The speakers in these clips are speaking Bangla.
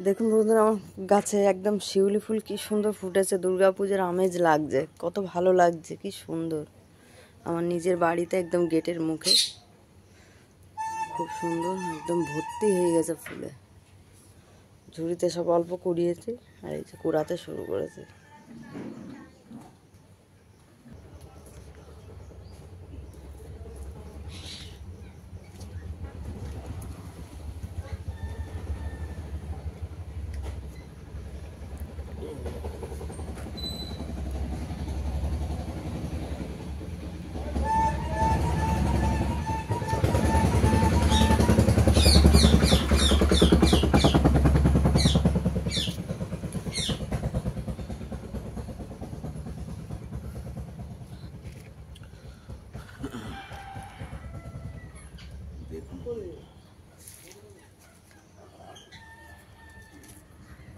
দেখুন বন্ধুরা, আমার গাছে একদম শিউলি ফুল কি সুন্দর ফুটেছে। দুর্গাপূজার আমেজ লাগছে, কত ভালো লাগছে, কি সুন্দর। আমার নিজের বাড়িতে একদম গেটের মুখে খুব সুন্দর, একদম ভর্তি হয়ে গেছে ফুলে। ঝুড়িতে সব অল্প কুড়িয়েছে আর এই যে কুড়াতে শুরু করেছে।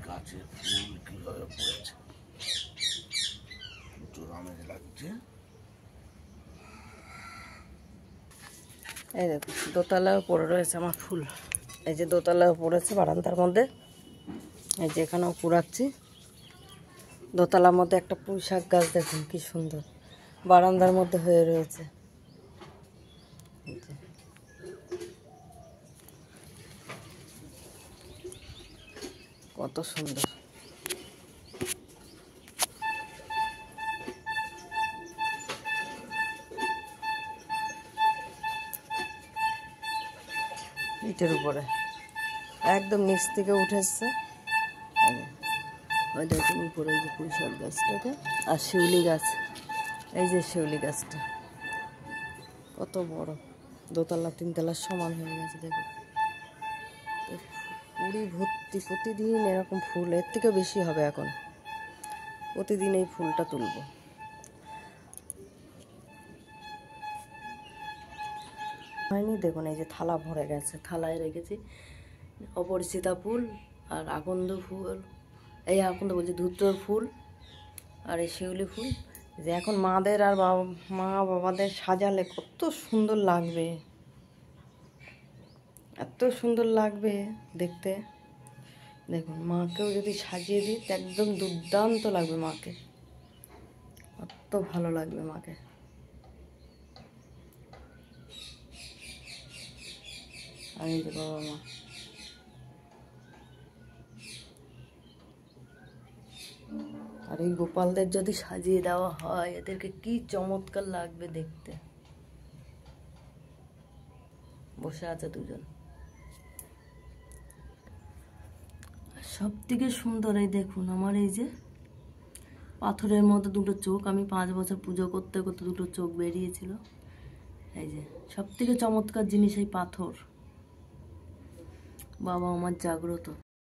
গাছের ফুল কিভাবে পড়েছে, আমেজ লাগছে। এই দেখুন দোতলায় পড়ে রয়েছে আমার ফুল। এই যে দোতলায় পড়েছে বারান্দার মধ্যে, এই যে এখানেও কুড়াচ্ছি। দোতলার মধ্যে একটা পুঁই শাক গাছ দেখুন কি সুন্দর বারান্দার মধ্যে হয়ে রয়েছে। কত সুন্দর। ইটের উপরে একদম নিচ থেকে উঠেছে। ওই দেখুন উপরে যে পুঁই শাক গাছটাকে আর শিউলি গাছ, এই যে শিউলি গাছটা কত বড়, দোতলা তিনতলার সমান হয়ে গেছে। দেখুন পুরি ভর্তি, প্রতিদিন এরকম ফুল, এর থেকে বেশি হবে এখন। প্রতিদিন এই ফুলটা তুলব। হয়নি, দেখুন এই যে থালা ভরে গেছে, থালায় রেখেছি অপরিচিতা ফুল আর আকন্দ ফুল, এই আকন্দ বলছি ধূত্রর ফুল আর এই শিউলি ফুল। যে এখন মাদের আর মা বাবাদের সাজালে কত সুন্দর লাগবে, এত সুন্দর লাগবে দেখতে। দেখুন মাকেও যদি সাজিয়ে দিই তো একদম দুর্দান্ত লাগবে মাকে, এত ভালো লাগবে মাকে। আর এই যে বাবা মা, আর এই গোপালদের যদি সাজিয়ে দেওয়া হয় এদেরকে কি চমৎকার লাগবে দেখতে। বসে আছে দুজন, সব থেকে সুন্দর এই দেখুন আমার এই যে পাথরের মতো দুটো চোখ, আমি 5 বছর পুজো করতে করতে দুটো চোখ বেরিয়েছিল। এই যে সব থেকে চমৎকার জিনিস এই পাথর। বাবা আমার জাগ্রত।